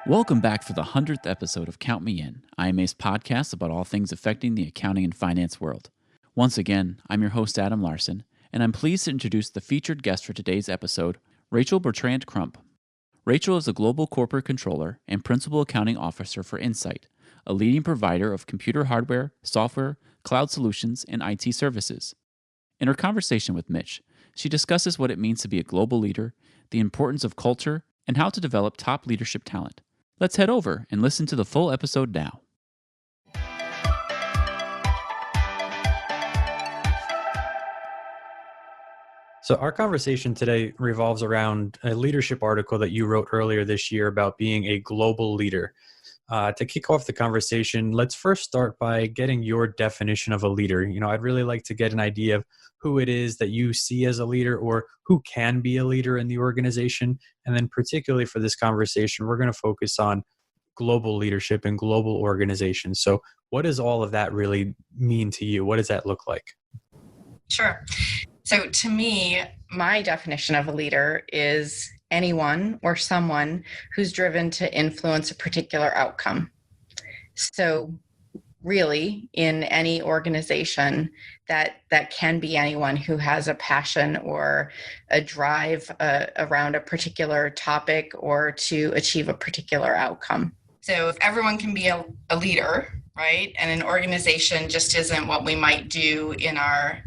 Welcome back for the 100th episode of Count Me In, IMA's podcast about all things affecting the accounting and finance world. Once again, I'm your host Adam Larson, and I'm pleased to introduce the featured guest for today's episode, Rachael Bertrandt Crump. Rachael is a global corporate controller and principal accounting officer for Insight, a leading provider of computer hardware, software, cloud solutions, and IT services. In her conversation with Mitch, she discusses what it means to be a global leader, the importance of culture, and how to develop top leadership talent. Let's head over and listen to the full episode now. So our conversation today revolves around a leadership article that you wrote earlier this year about being a global leader. To kick off the conversation, let's first start by getting your definition of a leader. I'd really like to get an idea of who it is that you see as a leader or who can be a leader in the organization. And then particularly for this conversation, we're going to focus on global leadership and global organizations. So what does all of that really mean to you? What does that look like? Sure. So to me, my definition of a leader is anyone or someone who's driven to influence a particular outcome. So really, in any organization, that can be anyone who has a passion or a drive around a particular topic or to achieve a particular outcome. So if everyone can be a leader, right, and an organization just isn't what we might do in our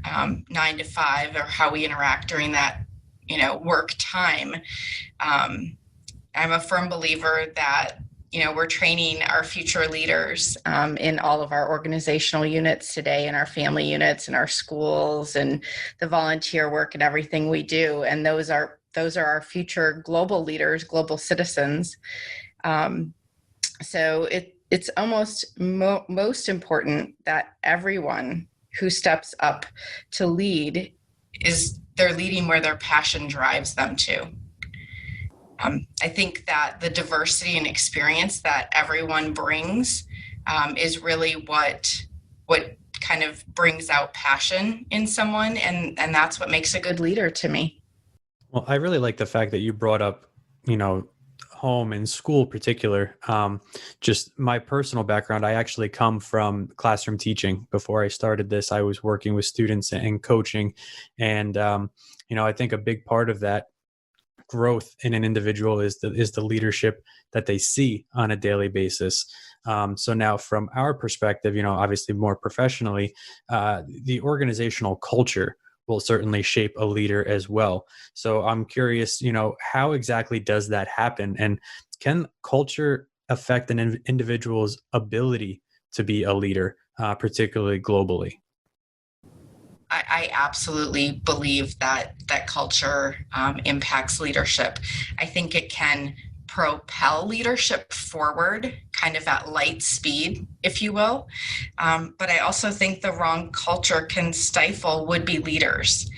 9 to 5 or how we interact during that, work time, I'm a firm believer that we're training our future leaders in all of our organizational units today, in our family units, in our schools, and the volunteer work and everything we do. And those are our future global leaders, global citizens. So it's almost most important that everyone who steps up to lead they're leading where their passion drives them to. I think that the diversity and experience that everyone brings is really what kind of brings out passion in someone, and that's what makes a good leader to me. Well, I really like the fact that you brought up, home and school particular. Just my personal background, I actually come from classroom teaching. Before I started this, I was working with students and coaching. And, I think a big part of that growth in an individual is the leadership that they see on a daily basis. So now from our perspective, obviously more professionally, the organizational culture will certainly shape a leader as well. So I'm curious, how exactly does that happen? And can culture affect an individual's ability to be a leader, particularly globally? I absolutely believe that culture impacts leadership. I think it can propel leadership forward kind of at light speed, if you will. But I also think the wrong culture can stifle would-be leaders,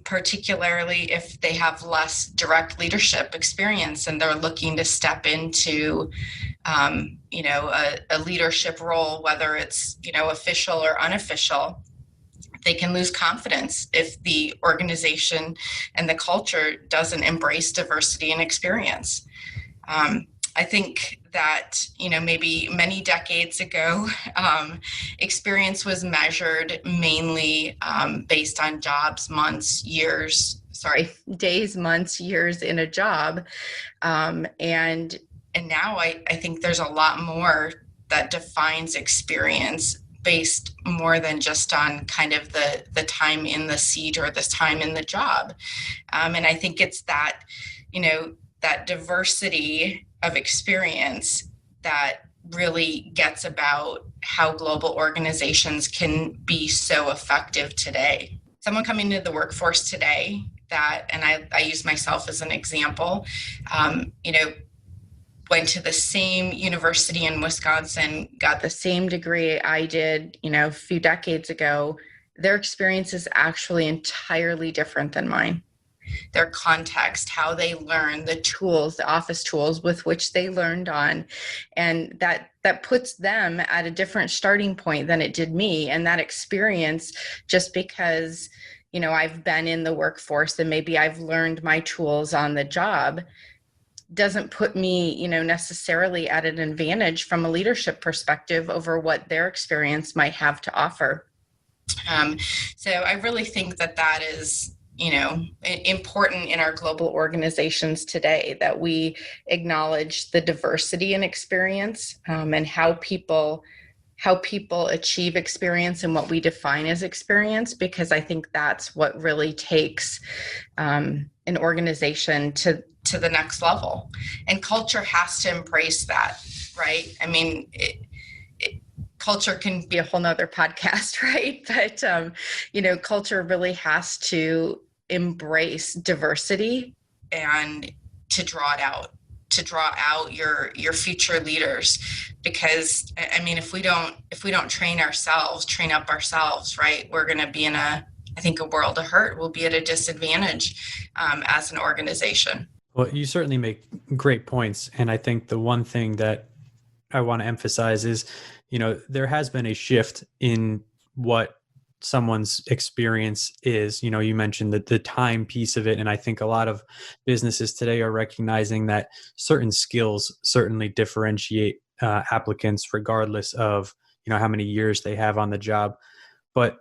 particularly if they have less direct leadership experience and they're looking to step into a leadership role, whether it's, official or unofficial. They can lose confidence if the organization and the culture doesn't embrace diversity and experience. I think that, maybe many decades ago, experience was measured mainly based on days, months, years in a job. And now I think there's a lot more that defines experience based more than just on kind of the time in the seat or the time in the job. And I think it's that, that diversity of experience that really gets about how global organizations can be so effective today. Someone coming into the workforce today and I use myself as an example, went to the same university in Wisconsin, got the same degree I did, a few decades ago. Their experience is actually entirely different than mine. Their context, how they learn, the tools, the office tools with which they learned on, and that puts them at a different starting point than it did me. And that experience, just because, I've been in the workforce and maybe I've learned my tools on the job, doesn't put me, necessarily at an advantage from a leadership perspective over what their experience might have to offer. So I really think that is, important in our global organizations today, that we acknowledge the diversity in experience, and how people achieve experience and what we define as experience, because I think that's what really takes an organization to the next level. And culture has to embrace that, right? I mean, culture can be a whole nother podcast, right? But, culture really has to embrace diversity and to draw out your future leaders. Because I mean, if we don't train up ourselves, right, we're going to be in a world of hurt. We'll be at a disadvantage as an organization. Well, you certainly make great points. And I think the one thing that I want to emphasize is, there has been a shift in what someone's experience is. You mentioned the time piece of it. And I think a lot of businesses today are recognizing that certain skills certainly differentiate applicants regardless of, how many years they have on the job. But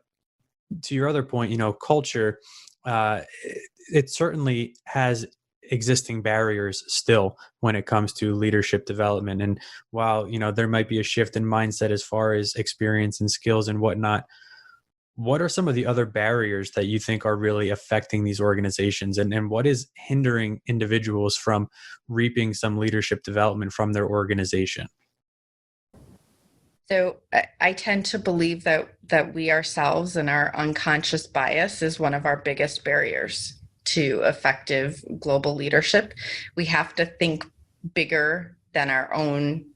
to your other point, culture, it certainly has existing barriers still when it comes to leadership development. And while, there might be a shift in mindset as far as experience and skills and whatnot, what are some of the other barriers that you think are really affecting these organizations, and what is hindering individuals from reaping some leadership development from their organization? So I tend to believe that we ourselves and our unconscious bias is one of our biggest barriers to effective global leadership. We have to think bigger than our own,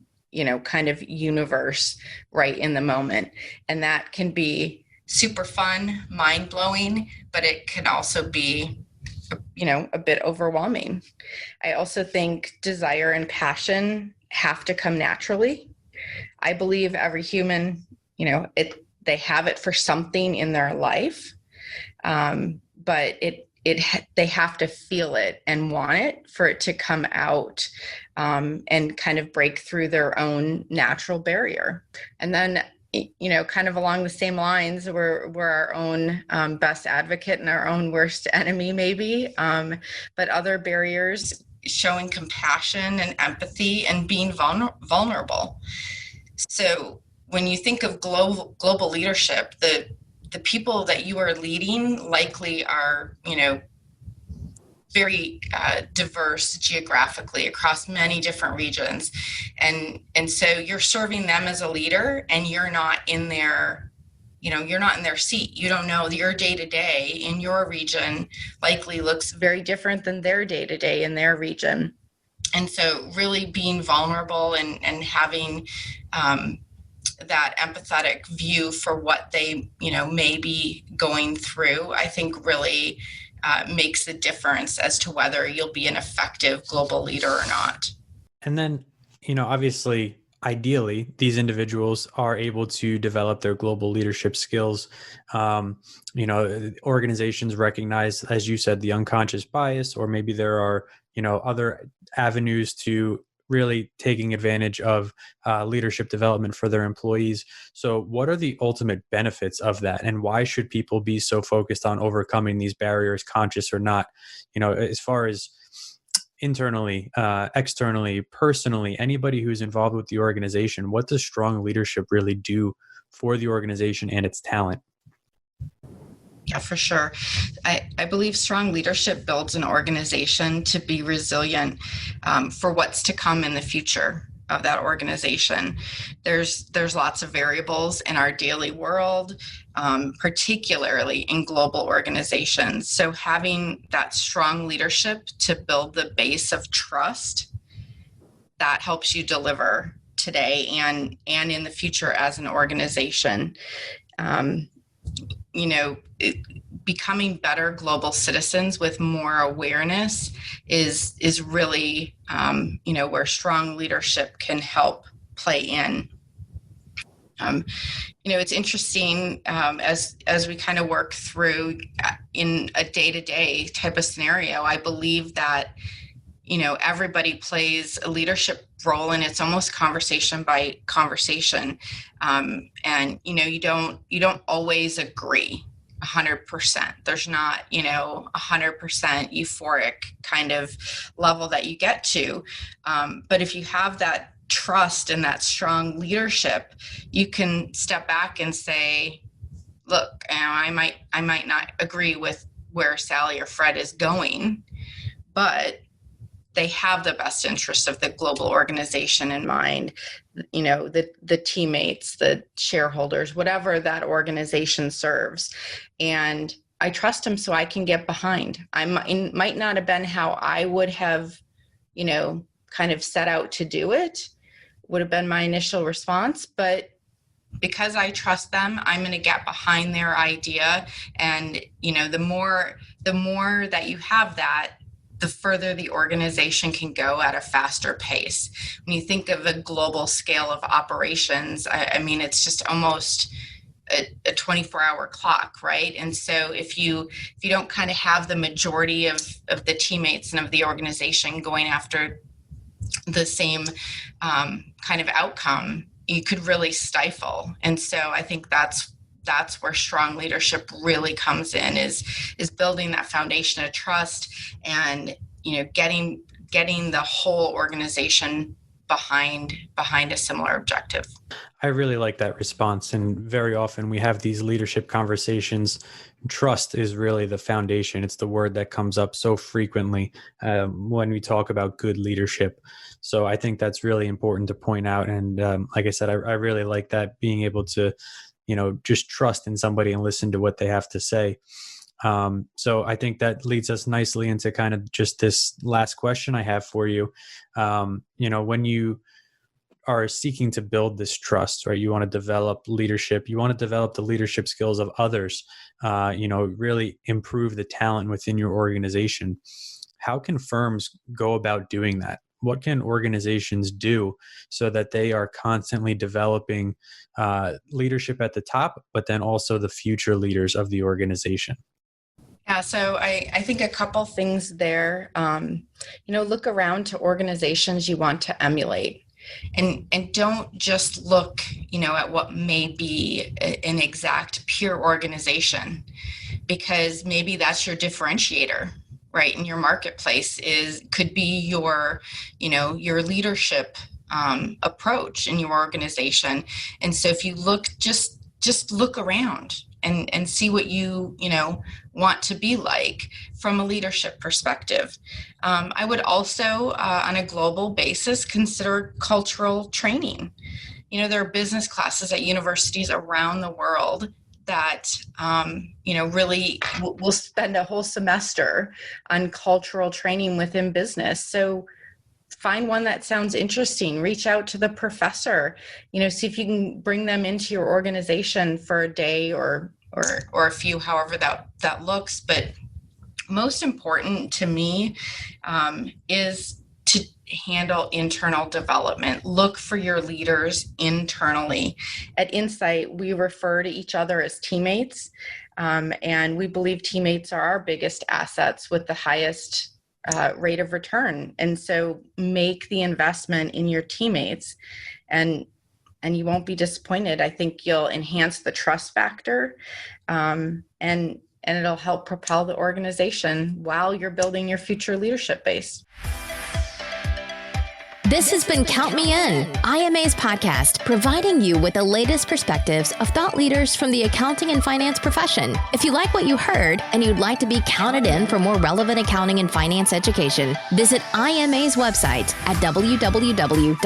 kind of universe right in the moment. And that can be super fun, mind-blowing, but it can also be, a bit overwhelming. I also think desire and passion have to come naturally. I believe every human, they have it for something in their life, but they have to feel it and want it for it to come out, and kind of break through their own natural barrier. And then, kind of along the same lines, we're our own best advocate and our own worst enemy, maybe. But other barriers, showing compassion and empathy and being vulnerable. So when you think of global leadership, the people that you are leading likely are, very diverse geographically across many different regions. And so you're serving them as a leader, and you're not in their seat. You don't know your day-to-day in your region likely looks very different than their day-to-day in their region. And so really being vulnerable and having that empathetic view for what they, may be going through, I think really makes a difference as to whether you'll be an effective global leader or not. And then, obviously, ideally, these individuals are able to develop their global leadership skills. Organizations recognize, as you said, the unconscious bias, or maybe there are, other avenues to really taking advantage of leadership development for their employees. So what are the ultimate benefits of that? And why should people be so focused on overcoming these barriers, conscious or not? As far as internally, externally, personally, anybody who's involved with the organization, what does strong leadership really do for the organization and its talent? Yeah, for sure. I believe strong leadership builds an organization to be resilient for what's to come in the future of that organization. There's lots of variables in our daily world, particularly in global organizations. So having that strong leadership to build the base of trust, that helps you deliver today and in the future as an organization. Becoming better global citizens with more awareness is really, where strong leadership can help play in. It's interesting as we kind of work through in a day-to-day type of scenario. I believe that, everybody plays a leadership role, and it's almost conversation by conversation. And, you don't always agree 100%. There's not, 100% euphoric kind of level that you get to. But if you have that trust and that strong leadership, you can step back and say, look, I might not agree with where Sally or Fred is going, but they have the best interest of the global organization in mind, the teammates, the shareholders, whatever that organization serves. And I trust them so I can get behind. Might not have been how I would have, kind of set out to do it, would have been my initial response, but because I trust them, I'm going to get behind their idea. And, the more that you have that, the further the organization can go at a faster pace. When you think of a global scale of operations, it's just almost a 24-hour clock, right? And so if you don't kind of have the majority of the teammates and of the organization going after the same kind of outcome, you could really stifle. And so I think that's where strong leadership really comes in, is building that foundation of trust and, getting the whole organization behind a similar objective. I really like that response. And very often we have these leadership conversations. Trust is really the foundation. It's the word that comes up so frequently when we talk about good leadership. So I think that's really important to point out. And like I said, I really like that, being able to, just trust in somebody and listen to what they have to say. So I think that leads us nicely into kind of just this last question I have for you. When you are seeking to build this trust, right? You want to develop leadership. You want to develop the leadership skills of others, really improve the talent within your organization. How can firms go about doing that? What can organizations do so that they are constantly developing leadership at the top, but then also the future leaders of the organization? Yeah, so I think a couple things there. Look around to organizations you want to emulate. And don't just look, at what may be an exact peer organization, because maybe that's your differentiator, right? In your marketplace could be your leadership approach in your organization. And so if you look, just look around and see what you want to be like from a leadership perspective. I would also, on a global basis, consider cultural training. There are business classes at universities around the world that, really will spend a whole semester on cultural training within business. So find one that sounds interesting, reach out to the professor, see if you can bring them into your organization for a day or a few, however that looks. But most important to me is to handle internal development. Look for your leaders internally. At Insight, we refer to each other as teammates, and we believe teammates are our biggest assets with the highest rate of return. And so make the investment in your teammates, and you won't be disappointed. I think you'll enhance the trust factor, and it'll help propel the organization while you're building your future leadership base. This has been Count Me In, IMA's podcast, providing you with the latest perspectives of thought leaders from the accounting and finance profession. If you like what you heard and you'd like to be counted in for more relevant accounting and finance education, visit IMA's website at www.imanet.org.